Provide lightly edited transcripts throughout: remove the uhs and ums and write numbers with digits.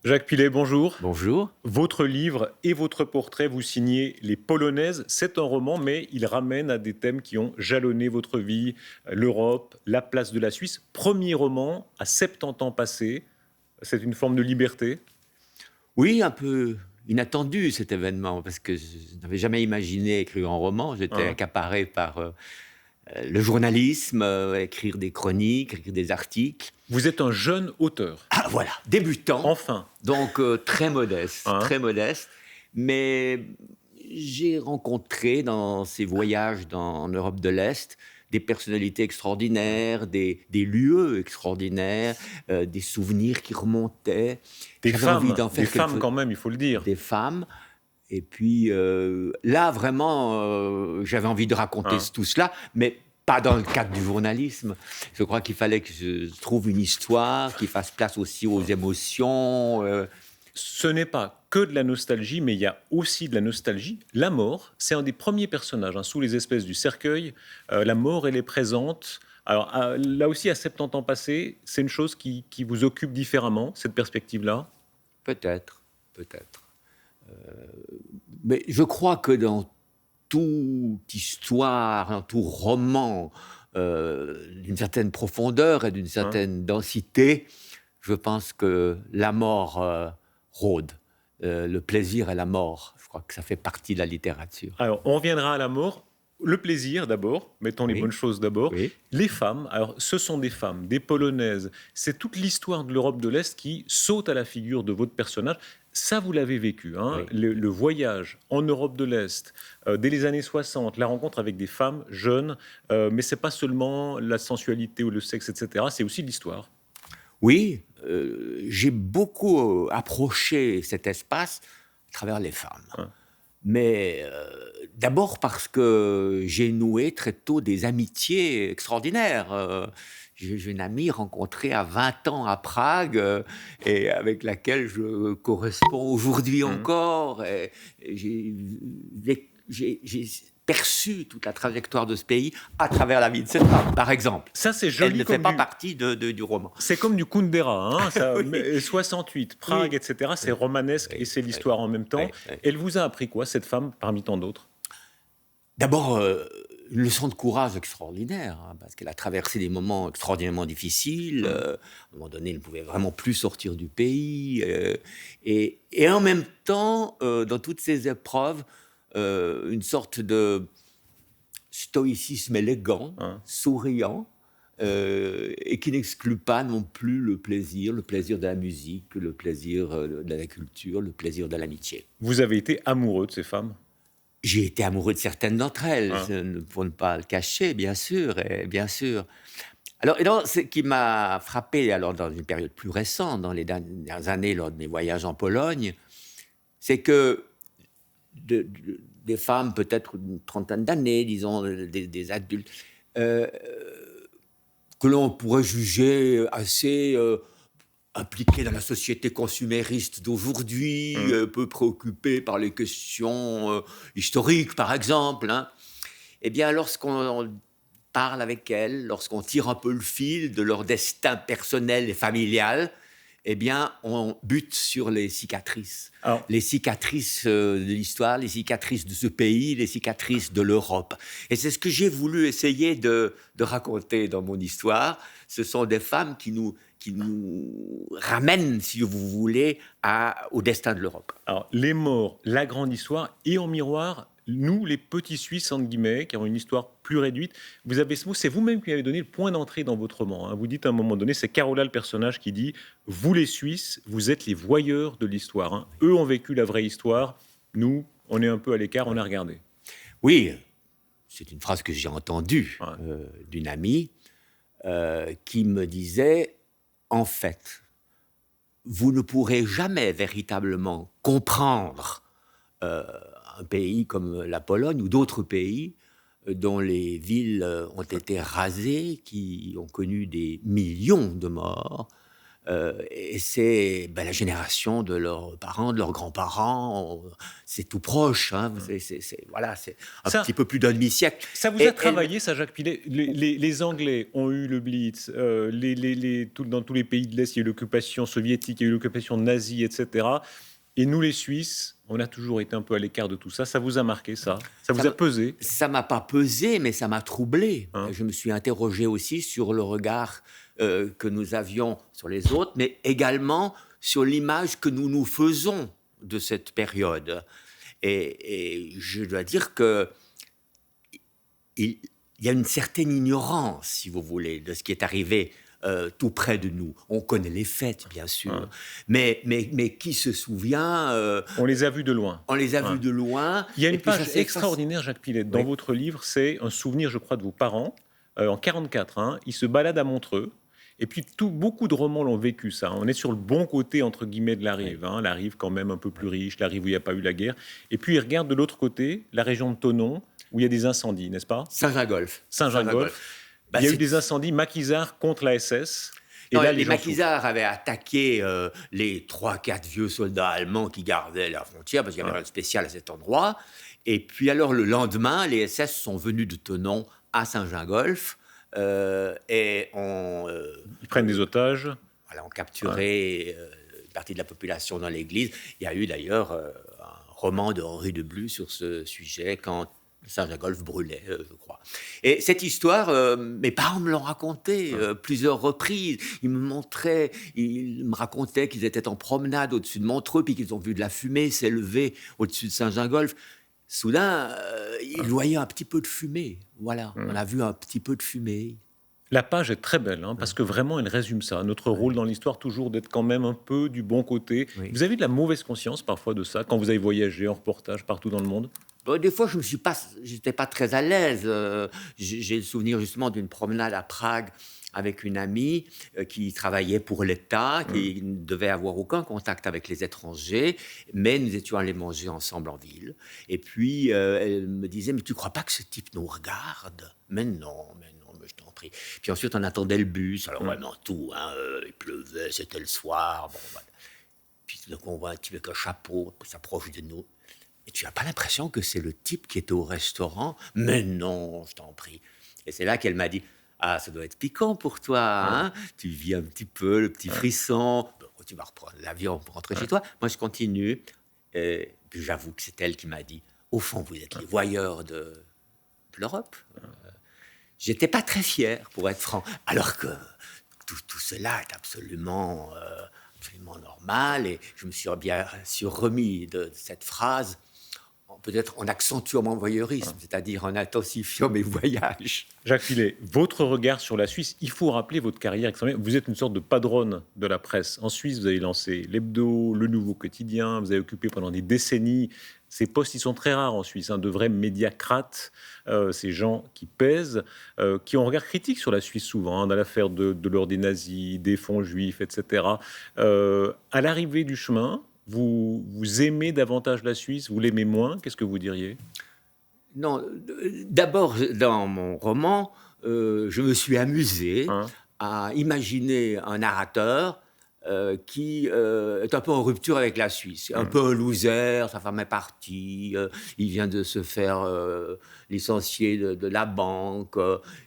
Jacques Pilet, bonjour. Bonjour. Votre livre et votre portrait, vous signez Les Polonaises. C'est un roman, mais il ramène à des thèmes qui ont jalonné votre vie, l'Europe, la place de la Suisse. Premier roman, à 70 ans passés. C'est une forme de liberté. Oui, un peu inattendu cet événement, parce que je n'avais jamais imaginé écrire un roman. J'étais Ah. accaparé par le journalisme, écrire des chroniques, écrire des articles. Vous êtes un jeune auteur. Ah voilà, débutant, Enfin. donc très modeste, Hein. très modeste. Mais j'ai rencontré dans ces voyages en Europe de l'Est des personnalités extraordinaires, des lieux extraordinaires, des souvenirs qui remontaient. Des J'avais envie femmes, d'en faire des quelque femmes chose. quand même, il faut le dire. Des femmes. Et puis là, vraiment, j'avais envie de raconter Hein. tout cela, mais pas dans le cadre du journalisme. Je crois qu'il fallait que je trouve une histoire qui fasse place aussi aux émotions. Ce n'est pas que de la nostalgie, mais il y a aussi de la nostalgie. La mort, c'est un des premiers personnages, sous les espèces du cercueil. La mort, elle est présente. Alors là aussi, à 70 ans passés, c'est une chose qui vous occupe différemment, cette perspective-là. Peut-être, peut-être. Mais je crois que dans toute histoire, dans tout roman d'une certaine profondeur et d'une certaine densité, je pense que la mort rôde. Le plaisir et la mort, je crois que ça fait partie de la littérature. Alors, on reviendra à la mort. Le plaisir d'abord, mettons les Oui. bonnes choses d'abord. Oui. Les femmes, alors ce sont des femmes, des Polonaises. C'est toute l'histoire de l'Europe de l'Est qui saute à la figure de votre personnage. Ça, vous l'avez vécu, Oui. le voyage en Europe de l'Est, dès les années 60, la rencontre avec des femmes jeunes, mais c'est pas seulement la sensualité ou le sexe, etc. C'est aussi l'histoire. Oui, j'ai beaucoup approché cet espace à travers les femmes. Hein. Mais d'abord parce que j'ai noué très tôt des amitiés extraordinaires. J'ai une amie rencontrée à 20 ans à Prague et avec laquelle je corresponds aujourd'hui encore. Et j'ai perçu toute la trajectoire de ce pays à travers la vie de cette femme, par exemple. Ça, c'est Elle joli ne fait comme pas du... partie du roman. C'est comme du Kundera, ça, Oui. 68, Prague, Oui. etc. C'est romanesque Oui, et c'est l'histoire en même temps. oui. Elle vous a appris quoi, cette femme, parmi tant d'autres? D'abord, une leçon de courage extraordinaire, parce qu'elle a traversé des moments extraordinairement difficiles. À un moment donné, elle ne pouvait vraiment plus sortir du pays. Et en même temps, dans toutes ces épreuves, une sorte de stoïcisme élégant, souriant, et qui n'exclut pas non plus le plaisir de la musique, le plaisir de la culture, le plaisir de l'amitié. Vous avez été amoureux de ces femmes? J'ai été amoureux de certaines d'entre elles, pour ne pas le cacher, bien sûr, bien sûr. Alors, ce qui m'a frappé, alors dans une période plus récente, dans les dernières années, lors de mes voyages en Pologne, c'est que des femmes, peut-être une trentaine d'années, disons, des adultes, que l'on pourrait juger assez impliqués dans la société consumériste d'aujourd'hui, peu préoccupés par les questions historiques, par exemple. Eh bien, lorsqu'on parle avec elles, lorsqu'on tire un peu le fil de leur destin personnel et familial, eh bien, on bute sur les cicatrices. Alors, Les cicatrices de l'histoire, les cicatrices de ce pays, les cicatrices de l'Europe. Et c'est ce que j'ai voulu essayer de raconter dans mon histoire. Ce sont des femmes qui nous ramènent, si vous voulez, au destin de l'Europe. alors, les morts, la grande histoire, et en miroir, nous, les petits Suisses, entre guillemets, qui avons une histoire plus réduite. Vous avez ce mot, c'est vous-même qui avez donné le point d'entrée dans votre roman. Vous dites à un moment donné, c'est Carola, le personnage, qui dit « Vous, les Suisses, vous êtes les voyeurs de l'histoire. Eux ont vécu la vraie histoire. Nous, on est un peu à l'écart, on a regardé. » Oui, c'est une phrase que j'ai entendue d'une amie qui me disait « En fait, vous ne pourrez jamais véritablement comprendre un pays comme la Pologne ou d'autres pays dont les villes ont été rasées, qui ont connu des millions de morts, Et c'est la génération de leurs parents, de leurs grands-parents. C'est tout proche. Hein. Voilà, c'est un Ça, petit peu plus d'un demi-siècle. ça vous a travaillé, ça, Jacques Pillet? Les Anglais ont eu le Blitz, dans tous les pays de l'Est, il y a eu l'occupation soviétique, il y a eu l'occupation nazie, etc. Et nous, les Suisses, on a toujours été un peu à l'écart de tout ça. Ça vous a marqué, ça? Ça vous a pesé? Ça m'a pas pesé, mais ça m'a troublé. Hein? Je me suis interrogé aussi sur le regard que nous avions sur les autres, mais également sur l'image que nous nous faisons de cette période. Et je dois dire que il y a une certaine ignorance, si vous voulez, de ce qui est arrivé tout près de nous. On connaît les fêtes, bien sûr, Hein? mais qui se souvient On les a vus de loin. On les a Hein? vus de loin. Il y a et une puis ça page s'efface. extraordinaire, Jacques Pillet, dans Oui. votre livre, c'est un souvenir, je crois, de vos parents, en 44. Hein, ils se baladent à Montreux. Et puis, beaucoup de romans l'ont vécu, ça. On est sur le bon côté, entre guillemets, de la rive. Hein, la rive quand même un peu plus riche, la rive où il n'y a pas eu la guerre. Et puis, ils regardent de l'autre côté, la région de Thonon, où il y a des incendies, n'est-ce pas? Saint-Gingolph. Saint-Gingolph. Il y a eu des incendies maquisards contre la SS. Et Non, là, les gens maquisards avaient attaqué les 3-4 vieux soldats allemands qui gardaient la frontière, parce qu'il y avait rien de spécial à cet endroit. Et puis alors, le lendemain, les SS sont venus de Thonon à Saint-Gingolph et ils prennent des otages. Voilà, ont capturé une partie de la population dans l'église. Il y a eu d'ailleurs un roman de Henri de Blus sur ce sujet, quand Saint-Gingolph brûlait, je crois. Et cette histoire, mes parents me l'ont racontée plusieurs reprises. Ils me racontaient qu'ils étaient en promenade au-dessus de Montreux, puis qu'ils ont vu de la fumée s'élever au-dessus de Saint-Gingolph. Soudain, ils voyaient un petit peu de fumée. Voilà, on a vu un petit peu de fumée. La page est très belle, hein, parce que vraiment, elle résume ça. Notre rôle dans l'histoire, toujours d'être quand même un peu du bon côté. Oui. Vous avez de la mauvaise conscience parfois de ça, quand vous avez voyagé en reportage partout dans le monde? Des fois, j'étais pas très à l'aise. J'ai le souvenir justement d'une promenade à Prague avec une amie qui travaillait pour l'État, qui ne devait avoir aucun contact avec les étrangers, mais nous étions allés manger ensemble en ville. Et puis, elle me disait, mais tu crois pas que ce type nous regarde? Mais non, mais je t'en prie. Puis ensuite, on attendait le bus. Alors vraiment tout, hein, il pleuvait, c'était le soir. Bon, voilà. Puis tout d'un coup, on voit un type avec un chapeau qui s'approche de nous. Et tu n'as pas l'impression que c'est le type qui était au restaurant? Mais non, je t'en prie. Et c'est là qu'elle m'a dit, ah, ça doit être piquant pour toi, hein? Tu vis un petit peu, le petit frisson. Bon, tu vas reprendre l'avion pour rentrer chez toi. Moi, je continue. Et puis j'avoue que c'est elle qui m'a dit, au fond, vous êtes les voyeurs de l'Europe. J'étais pas très fier, pour être franc. Alors que tout cela est absolument normal. Et je me suis bien sûr remis de cette phrase, peut-être en accentuant mon voyeurisme, c'est-à-dire en intensifiant mes voyages. Jacques Pillet, votre regard sur la Suisse, il faut rappeler votre carrière extraordinaire. Vous êtes une sorte de padrone de la presse. En Suisse, vous avez lancé l'Hebdo, le Nouveau Quotidien, vous avez occupé pendant des décennies. Ces postes, ils sont très rares en Suisse, hein, de vrais médiacrates, ces gens qui pèsent, qui ont un regard critique sur la Suisse souvent, hein, dans l'affaire de l'ordre des nazis, des fonds juifs, etc. À l'arrivée du chemin, vous aimez davantage la Suisse, vous l'aimez moins? Qu'est-ce que vous diriez? Non, d'abord, dans mon roman, je me suis amusé à imaginer un narrateur qui est un peu en rupture avec la Suisse, un peu un loser, sa femme est partie, il vient de se faire licencier de la banque,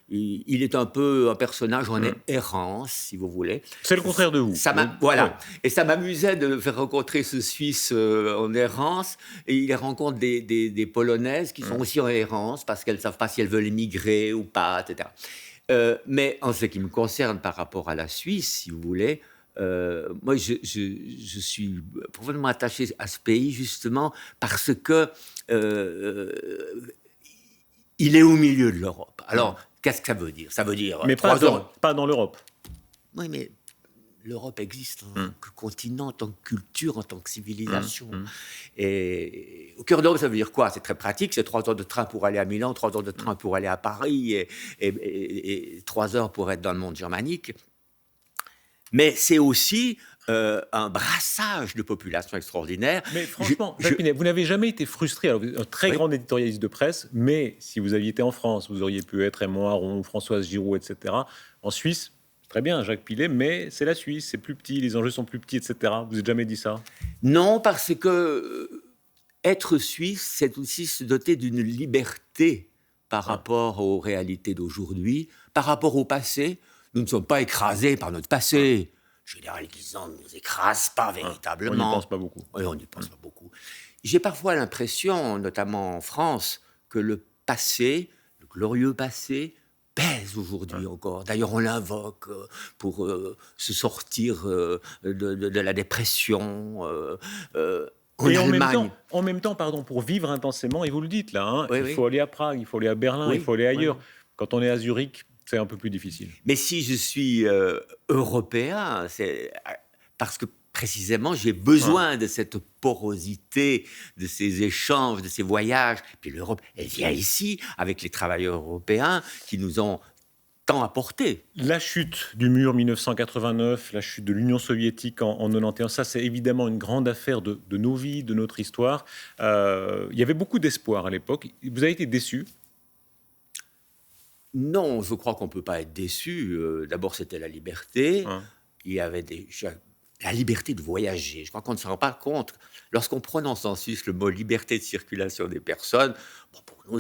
il est un peu un personnage en errance, si vous voulez. C'est le contraire de vous. Voilà, Ouais. et ça m'amusait de faire rencontrer ce Suisse en errance, et il rencontre des Polonaises qui sont aussi en errance, parce qu'elles ne savent pas si elles veulent émigrer ou pas, etc. Mais en ce qui me concerne par rapport à la Suisse, si vous voulez, moi, je suis profondément attaché à ce pays, justement, parce que il est au milieu de l'Europe. Alors, qu'est-ce que ça veut dire? Ça veut dire Mais pas dans l'Europe. Oui, mais l'Europe existe en tant que continent, en tant que culture, en tant que civilisation. Et au cœur de l'Europe, ça veut dire quoi? C'est très pratique, c'est 3 heures de train pour aller à Milan, 3 heures de train pour aller à Paris, et 3 heures pour être dans le monde germanique. Mais c'est aussi un brassage de population extraordinaire. Mais franchement, Jacques Pillet, vous n'avez jamais été frustré. Alors, vous êtes un très grand éditorialiste de presse, mais si vous aviez été en France, vous auriez pu être Raymond Aron, Françoise Giroud, etc. En Suisse, Très bien, Jacques Pilet, mais c'est la Suisse, c'est plus petit, les enjeux sont plus petits, etc. Vous n'avez jamais dit ça? Non, parce que être suisse, c'est aussi se doter d'une liberté par Ah, rapport aux réalités d'aujourd'hui, par rapport au passé. Nous ne sommes pas écrasés par notre ah, passé. Général Guisan ne nous écrase pas ah. On n'y pense véritablement. pas beaucoup. Oui, on n'y pense pas beaucoup. J'ai parfois l'impression, notamment en France, que le passé, le glorieux passé, pèse aujourd'hui encore. D'ailleurs, on l'invoque pour se sortir de la dépression. En Et Allemagne, en même temps, pardon, pour vivre intensément, et vous le dites là, hein, oui, il faut oui, aller à Prague, il faut aller à Berlin, il oui, faut aller oui, ailleurs. oui. Quand on est à Zurich, c'est un peu plus difficile. Mais si je suis européen, c'est parce que précisément j'ai Ah. besoin de cette porosité, de ces échanges, de ces voyages. Puis l'Europe, elle vient ici avec les travailleurs européens qui nous ont tant apporté. La chute du mur 1989, la chute de l'Union soviétique en 91, ça c'est évidemment une grande affaire de nos vies, de notre histoire. Il y avait beaucoup d'espoir à l'époque. Vous avez été déçu? Non, je crois qu'on ne peut pas être déçu. D'abord, c'était la liberté. Hein. Il y avait déjà la liberté de voyager. Je crois qu'on ne se rend pas compte. Lorsqu'on prononce en Suisse le mot liberté de circulation des personnes, bon, pour nous,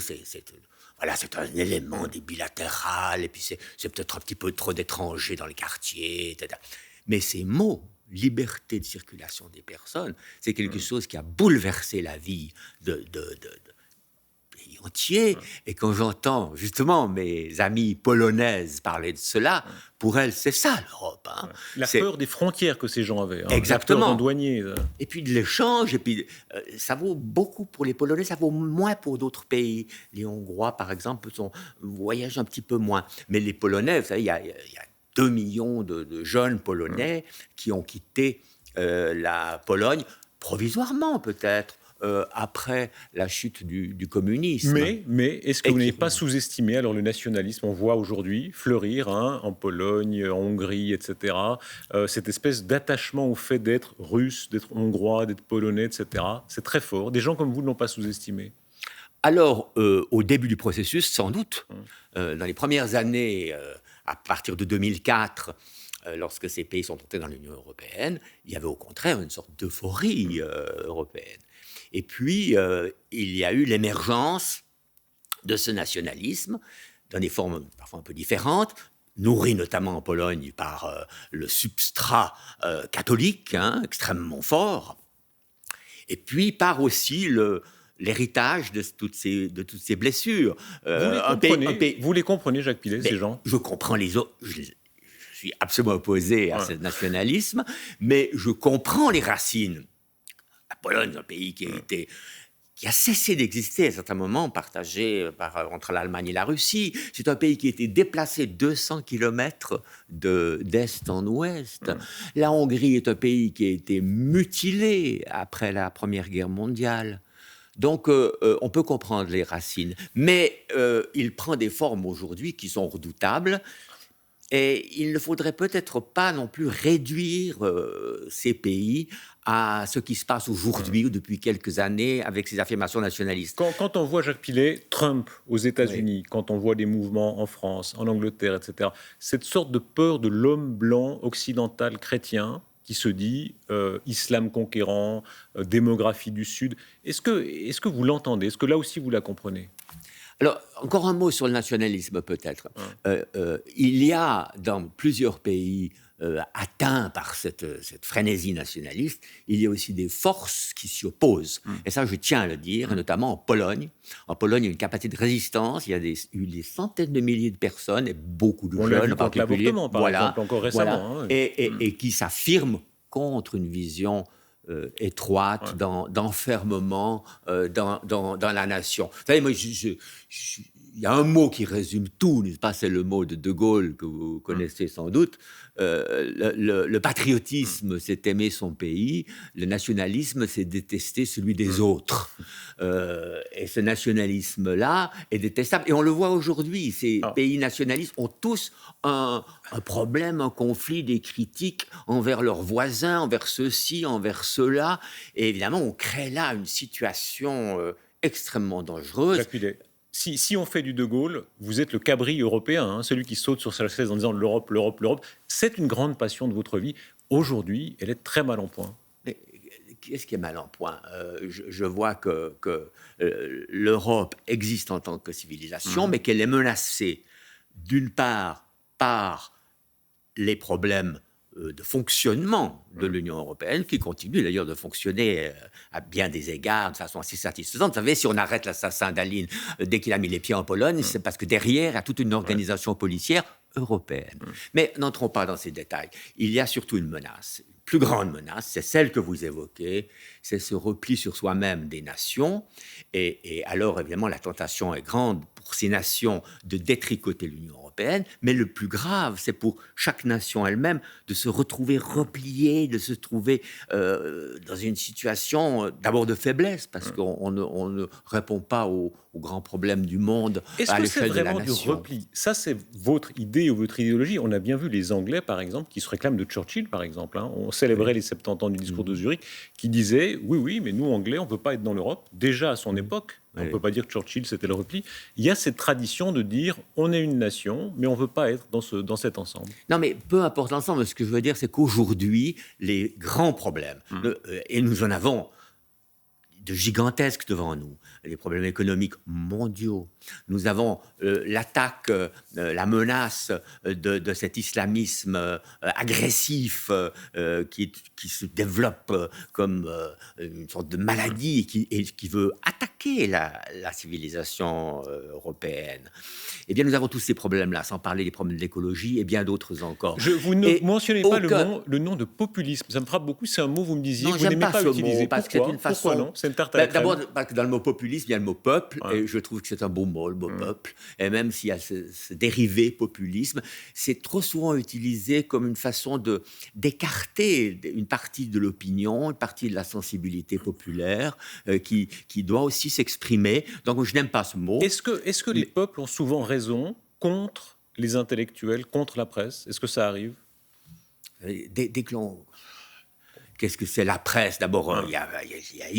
voilà, c'est un élément des bilatérales, et puis c'est peut-être un petit peu trop d'étrangers dans les quartiers, etc. Mais ces mots, liberté de circulation des personnes, c'est quelque chose qui a bouleversé la vie de pays entier. Et quand j'entends justement mes amies polonaises parler de cela, pour elles, c'est ça l'Europe. Hein. La C'est peur des frontières que ces gens avaient, hein, la peur exactement. d'un douanier. Et puis de l'échange, et puis ça vaut beaucoup pour les Polonais, ça vaut moins pour d'autres pays. Les Hongrois, par exemple, voyagent un petit peu moins. Mais les Polonais, vous savez, il y a 2 millions de jeunes Polonais qui ont quitté la Pologne, provisoirement peut-être, après la chute du communisme. Mais est-ce que Et vous n'avez qui pas sous-estimé alors le nationalisme? On voit aujourd'hui fleurir hein, en Pologne, en Hongrie, etc. Cette espèce d'attachement au fait d'être russe, d'être hongrois, d'être polonais, etc. C'est très fort. Des gens comme vous ne l'ont pas sous-estimé. Alors, au début du processus, sans doute, Hum. dans les premières années, à partir de 2004, lorsque ces pays sont entrés dans l'Union européenne, il y avait au contraire une sorte d'euphorie européenne. Et puis, il y a eu l'émergence de ce nationalisme, dans des formes parfois un peu différentes, nourri notamment en Pologne par le substrat catholique, hein, extrêmement fort, et puis par aussi l'héritage de toutes ces blessures. Vous les comprenez, Jacques Pilet, ces Mais gens? je comprends les autres. Je suis absolument opposé à Ouais. ce nationalisme, mais je comprends les racines. La Pologne, un pays qui a cessé d'exister à un certain moment, partagé entre l'Allemagne et la Russie. C'est un pays qui a été déplacé 200 kilomètres d'est en ouest. La Hongrie est un pays qui a été mutilé après la Première Guerre mondiale. Donc, on peut comprendre les racines. Mais il prend des formes aujourd'hui qui sont redoutables. Et il ne faudrait peut-être pas non plus réduire ces pays à ce qui se passe aujourd'hui ou depuis quelques années avec ces affirmations nationalistes. Quand on voit Jacques Pilet, Trump aux Oui. États-Unis, quand on voit des mouvements en France, en Angleterre, etc., cette sorte de peur de l'homme blanc occidental chrétien qui se dit islam conquérant, démographie du Sud, est-ce que vous l'entendez? Est-ce que là aussi vous la comprenez? Alors, encore un mot sur le nationalisme peut-être. Il y a dans plusieurs pays atteints par cette frénésie nationaliste, il y a aussi des forces qui s'y opposent. Et ça, je tiens à le dire, notamment en Pologne. En Pologne, il y a une capacité de résistance. Il y a eu des centaines de milliers de personnes, et beaucoup de On l'a jeunes vu en contre particulier. l'avortement, par exemple, encore récemment. Voilà. Hein. Et qui s'affirment contre une vision étroite, d'enfermement dans la nation. Vous savez, moi, il y a un mot qui résume tout, n'est-ce pas? C'est le mot de Gaulle que vous connaissez sans doute. Le patriotisme, c'est aimer son pays. Le nationalisme, c'est détester celui des autres. Et ce nationalisme-là est détestable. Et on le voit aujourd'hui. Ces pays nationalistes ont tous un problème, un conflit, des critiques envers leurs voisins, envers ceux-ci, envers ceux-là. Et évidemment, on crée là une situation extrêmement dangereuse. Jacques Pilet, si on fait du De Gaulle, vous êtes le cabri européen, hein, celui qui saute sur sa chaise en disant l'Europe, l'Europe, l'Europe. C'est une grande passion de votre vie. Aujourd'hui, elle est très mal en point. Mais qu'est-ce qui est mal en point? Je vois que l'Europe existe en tant que civilisation, mais qu'elle est menacée d'une part par les problèmes de fonctionnement de l'Union européenne, qui continue d'ailleurs de fonctionner à bien des égards de façon assez satisfaisante. Vous savez, si on arrête l'assassin d'Aline dès qu'il a mis les pieds en Pologne, c'est parce que derrière, il y a toute une organisation policière européenne. Mais n'entrons pas dans ces détails. Il y a surtout une menace. Une plus grande menace, c'est celle que vous évoquez, c'est ce repli sur soi-même des nations. Et alors, évidemment, la tentation est grande pour ces nations de détricoter l'Union européenne, mais le plus grave, c'est pour chaque nation elle-même de se retrouver repliée, de se trouver dans une situation d'abord de faiblesse, parce qu'on ne répond pas aux grands problèmes du monde Est-ce à que c'est l'échelle de la vraiment du nation. repli? Ça, c'est votre idée ou votre idéologie. On a bien vu les Anglais, par exemple, qui se réclament de Churchill, par exemple. Hein. On célébrait les 70 ans du discours de Zurich, qui disait « Oui, mais nous, Anglais, on ne peut pas être dans l'Europe. » Déjà à son époque, on ne peut pas dire que Churchill, c'était le repli. Il y a cette tradition de dire « On est une nation, mais on ne veut pas être dans cet ensemble. » Non, mais peu importe l'ensemble. Ce que je veux dire, c'est qu'aujourd'hui, les grands problèmes, et nous en avons de gigantesques devant nous, les problèmes économiques mondiaux. Nous avons l'attaque, la menace de cet islamisme agressif qui se développe comme une sorte de maladie et qui veut attaquer la civilisation européenne. Eh bien, nous avons tous ces problèmes-là, sans parler des problèmes de l'écologie et bien d'autres encore. Vous ne mentionnez pas le nom de populisme. Ça me frappe beaucoup. C'est un mot, vous me disiez, non, vous n'aimez pas ce utiliser. mot, parce que c'est une façon... Pourquoi non? C'est une tarte à la crème. D'abord, parce que dans le mot populisme, il y a le mot peuple, et je trouve que c'est un beau mot, le mot peuple. Et même s'il y a ce dérivé populisme, c'est trop souvent utilisé comme une façon d'écarter une partie de l'opinion, une partie de la sensibilité populaire qui doit aussi s'exprimer. Donc, je n'aime pas ce mot. Est-ce que les peuples ont souvent raison contre les intellectuels, contre la presse? Est-ce que ça arrive? Dès que l'on... Qu'est-ce que c'est la presse? D'abord, il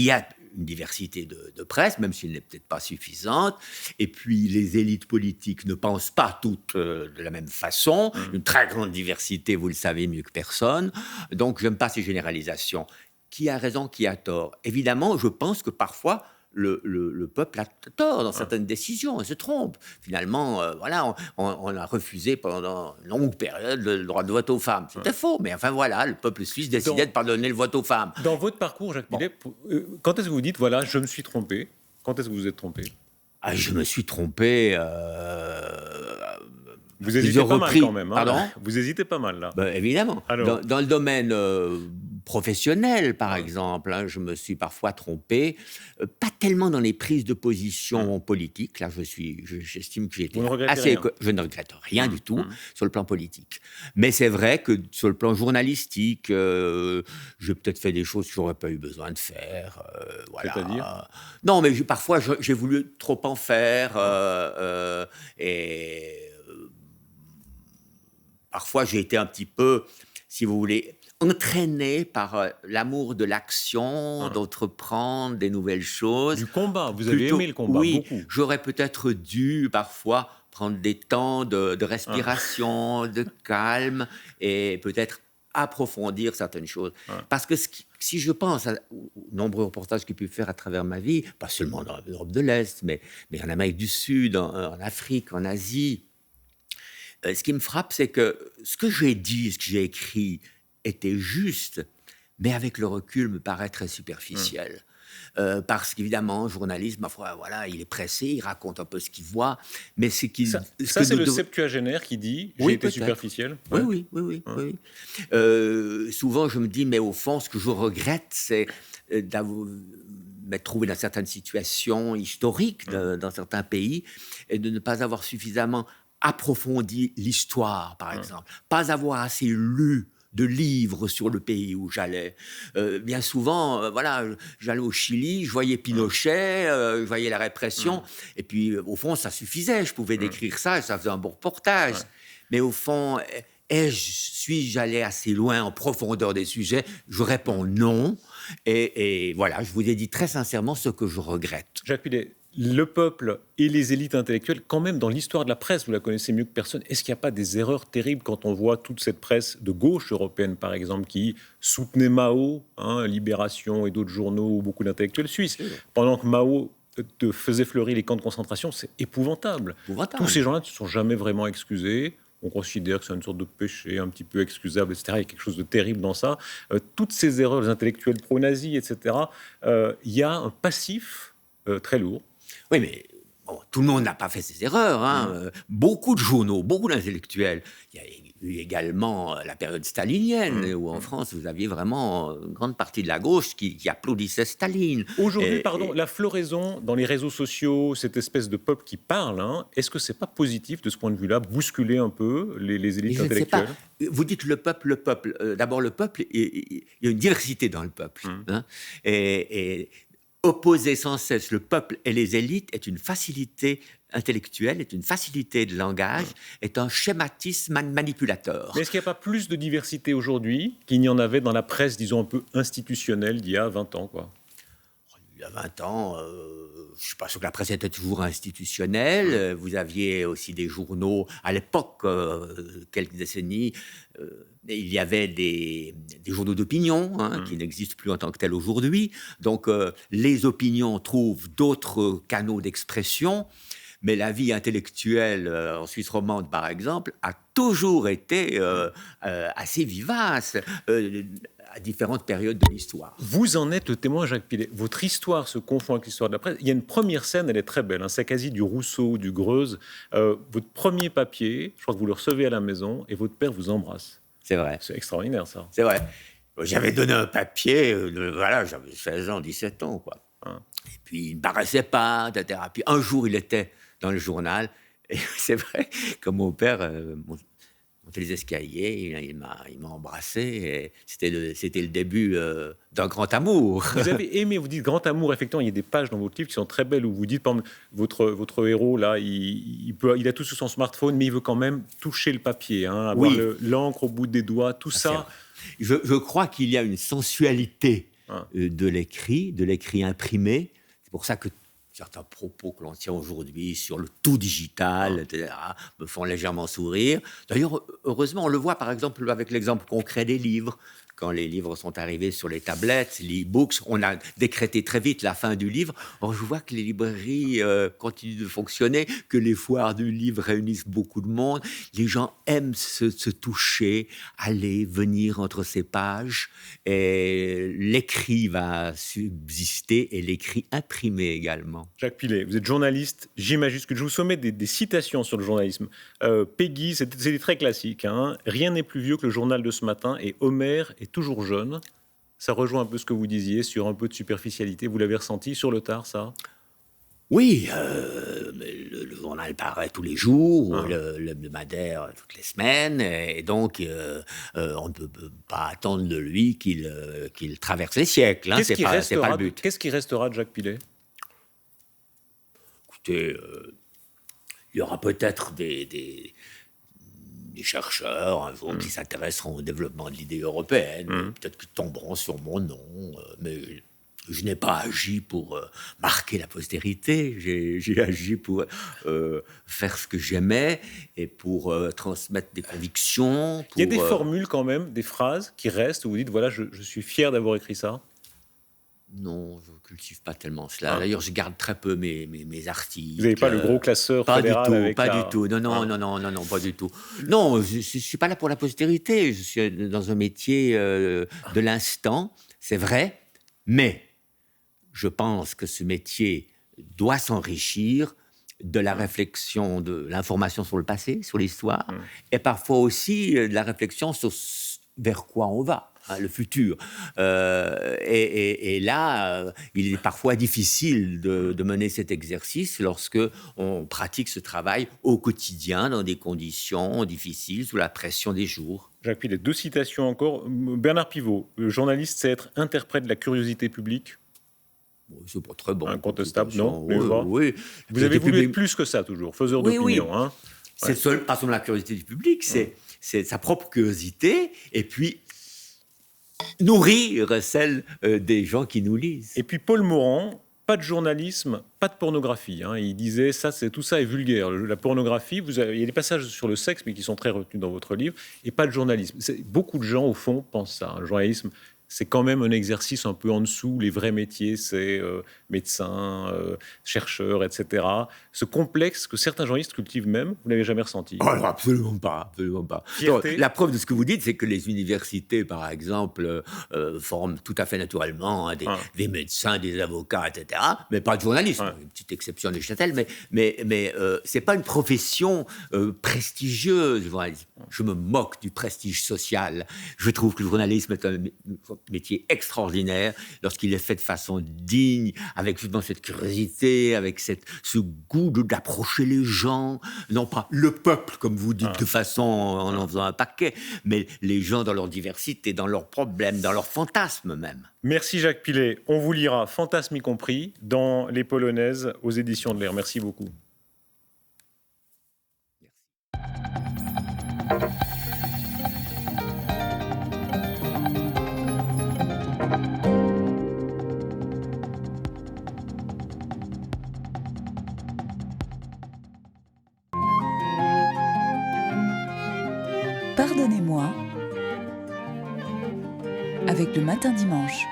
y a une diversité de presse, même s'il n'est peut-être pas suffisante. Et puis, les élites politiques ne pensent pas toutes de la même façon. Une très grande diversité, vous le savez mieux que personne. Donc, je n'aime pas ces généralisations. Qui a raison, qui a tort? Évidemment, je pense que parfois, le peuple a tort dans certaines décisions, il se trompe. Finalement, voilà, on a refusé pendant une longue période le droit de vote aux femmes. C'était faux, mais enfin voilà, le peuple suisse décidait de pardonner le vote aux femmes. Dans votre parcours, Jacques Millet, quand est-ce que vous dites, voilà, je me suis trompé? Quand est-ce que vous vous êtes trompé? Je me suis trompé... Vous hésitez pas mal quand même. Hein. Pardon? Vous hésitez pas mal là. Évidemment. Alors. Dans le domaine professionnel, par exemple, je me suis parfois trompé, pas tellement dans les prises de position politiques. Là, j'estime que j'ai été assez... Je ne regrette rien du tout sur le plan politique. Mais c'est vrai que sur le plan journalistique, j'ai peut-être fait des choses que j'aurais pas eu besoin de faire. Voilà. C'est-à-dire non, mais parfois, j'ai voulu trop en faire et... Parfois, j'ai été un petit peu, si vous voulez, entraîné par l'amour de l'action, d'entreprendre des nouvelles choses. Du combat, vous avez aimé le combat, oui, beaucoup. J'aurais peut-être dû parfois prendre des temps de respiration, de calme, et peut-être approfondir certaines choses. Parce que si je pense aux nombreux reportages que j'ai pu faire à travers ma vie, pas seulement dans l'Europe de l'Est, mais en Amérique du Sud, en Afrique, en Asie, ce qui me frappe, c'est que ce que j'ai dit, ce que j'ai écrit était juste, mais avec le recul, me paraît très superficiel. Parce qu'évidemment, journaliste, ma foi, voilà, il est pressé, il raconte un peu ce qu'il voit, mais c'est qu'il... Ça c'est le septuagénaire qui dit « j'ai été superficiel ». Oui. Souvent, je me dis, mais au fond, ce que je regrette, c'est m'être trouvé dans certaines situations historiques, dans certains pays, et de ne pas avoir suffisamment approfondi l'histoire, par exemple. Pas avoir assez lu de livres sur le pays où j'allais. Bien souvent, voilà, j'allais au Chili, je voyais Pinochet, je voyais la répression, et puis au fond, ça suffisait. Je pouvais décrire ça, et ça faisait un bon reportage. Mais au fond, suis-je allé assez loin en profondeur des sujets? Je réponds non. Et voilà, je vous ai dit très sincèrement ce que je regrette. Jacques Pillet, le peuple et les élites intellectuelles, quand même, dans l'histoire de la presse, vous la connaissez mieux que personne, est-ce qu'il n'y a pas des erreurs terribles quand on voit toute cette presse de gauche européenne, par exemple, qui soutenait Mao, Libération et d'autres journaux, ou beaucoup d'intellectuels suisses, pendant que Mao faisait fleurir les camps de concentration? C'est épouvantable. Tous ces gens-là ne se sont jamais vraiment excusés. On considère que c'est une sorte de péché un petit peu excusable, etc. Il y a quelque chose de terrible dans ça. Toutes ces erreurs, les intellectuels pro-nazis, etc., il y a un passif très lourd. Oui, mais bon, tout le monde n'a pas fait ces erreurs. Beaucoup de journaux, beaucoup d'intellectuels. Il y a eu également la période stalinienne, où en France, vous aviez vraiment une grande partie de la gauche qui applaudissait Staline. Aujourd'hui, la floraison dans les réseaux sociaux, cette espèce de peuple qui parle, est-ce que c'est pas positif de ce point de vue-là, bousculer un peu les élites intellectuelles? Vous dites le peuple. D'abord, le peuple, il y a une diversité dans le peuple. Et opposer sans cesse le peuple et les élites est une facilité intellectuelle, est une facilité de langage, est un schématisme manipulateur. Mais est-ce qu'il n'y a pas plus de diversité aujourd'hui qu'il n'y en avait dans la presse, disons, un peu institutionnelle d'il y a 20 ans, quoi? Il y a 20 ans, je ne suis pas sûr que la presse était toujours institutionnelle. Vous aviez aussi des journaux. À l'époque, quelques décennies, il y avait des journaux d'opinion qui n'existent plus en tant que tels aujourd'hui. Donc, les opinions trouvent d'autres canaux d'expression. Mais la vie intellectuelle en Suisse romande, par exemple, a toujours été assez vivace à différentes périodes de l'histoire. Vous en êtes le témoin, Jacques Pillet. Votre histoire se confond avec l'histoire de la presse. Il y a une première scène, elle est très belle. C'est quasi du Rousseau, du Greuze. Votre premier papier, je crois que vous le recevez à la maison, et votre père vous embrasse. C'est vrai. C'est extraordinaire, ça. C'est vrai. J'avais donné un papier, j'avais 16 ans, 17 ans, quoi. Et puis, il ne paraissait pas de thérapie. Un jour, il était dans le journal, et c'est vrai, comme mon père montait les escaliers, il m'a embrassé, et c'était le début d'un grand amour. Vous avez aimé, vous dites grand amour, effectivement, il y a des pages dans votre livre qui sont très belles, où vous dites, par exemple, votre héros, là, il a tout sur son smartphone, mais il veut quand même toucher le papier, avoir l'encre au bout des doigts, tout ça. Je crois qu'il y a une sensualité de l'écrit imprimé. C'est pour ça que certains propos que l'on tient aujourd'hui sur le tout digital, etc., me font légèrement sourire. D'ailleurs, heureusement, on le voit par exemple avec l'exemple concret des livres. Quand les livres sont arrivés sur les tablettes, les e-books, on a décrété très vite la fin du livre. Or, je vois que les librairies continuent de fonctionner, que les foires du livre réunissent beaucoup de monde. Les gens aiment se toucher, aller, venir entre ces pages. Et l'écrit va subsister et l'écrit imprimé également. Jacques Pillet, vous êtes journaliste, J majuscule. Je vous soumets des citations sur le journalisme. Peggy, c'est très classique. Rien n'est plus vieux que le journal de ce matin, et Homer est toujours jeune. Ça rejoint un peu ce que vous disiez sur un peu de superficialité. Vous l'avez ressenti sur le tard, ça? Oui, le journal paraît tous les jours, l'hebdomadaire toutes les semaines, et donc on ne peut pas attendre de lui qu'il traverse les siècles. C'est pas le but. Qu'est-ce qui restera de Jacques Pillet? Écoutez, il y aura peut-être des chercheurs un jour qui s'intéresseront au développement de l'idée européenne, peut-être qu'ils tomberont sur mon nom, mais je n'ai pas agi pour marquer la postérité, j'ai agi pour faire ce que j'aimais et pour transmettre des convictions. Il y a des formules quand même, des phrases qui restent où vous dites, voilà, je suis fier d'avoir écrit ça? Non, je ne cultive pas tellement cela. D'ailleurs, je garde très peu mes articles. Vous n'avez pas le gros classeur fédéral du tout. Non, pas du tout. Non, je ne suis pas là pour la postérité. Je suis dans un métier de l'instant, c'est vrai, mais je pense que ce métier doit s'enrichir de la réflexion, de l'information sur le passé, sur l'histoire, et parfois aussi de la réflexion sur vers quoi on va. Le futur. Et là, il est parfois difficile de mener cet exercice lorsque on pratique ce travail au quotidien, dans des conditions difficiles, sous la pression des jours. Jacques Pillet, 2 citations encore. Bernard Pivot, le journaliste, c'est être interprète de la curiosité publique. C'est pas très bon. Incontestable, non? Oui. Vous avez voulu être plus que ça, toujours, faiseur d'opinion. C'est pas seulement la curiosité du public, c'est sa propre curiosité, et puis nourrir celle des gens qui nous lisent. Et puis Paul Morand, pas de journalisme, pas de pornographie. Hein. Il disait tout ça est vulgaire. La pornographie, il y a des passages sur le sexe, mais qui sont très retenus dans votre livre, et pas de journalisme. Beaucoup de gens, au fond, pensent ça. Le journalisme, c'est quand même un exercice un peu en dessous. Les vrais métiers, c'est médecin, chercheur, etc. Ce complexe que certains journalistes cultivent même, vous n'avez jamais ressenti? Oh, alors, absolument pas, absolument pas. Donc, la preuve de ce que vous dites, c'est que les universités, par exemple, forment tout à fait naturellement des médecins, des avocats, etc., mais pas de journalisme. Une petite exception de Châtel, mais c'est pas une profession prestigieuse. Je me moque du prestige social. Je trouve que le journalisme est un métier extraordinaire lorsqu'il est fait de façon digne, avec justement cette curiosité, avec ce goût d'approcher les gens, non pas le peuple, comme vous dites, de façon en faisant un paquet, mais les gens dans leur diversité, dans leurs problèmes, dans leurs fantasmes même. Merci Jacques Pillet. On vous lira, Fantasmes y compris, dans Les Polonaises aux éditions de l'Air. Merci beaucoup. Pardonnez-moi avec Le Matin Dimanche.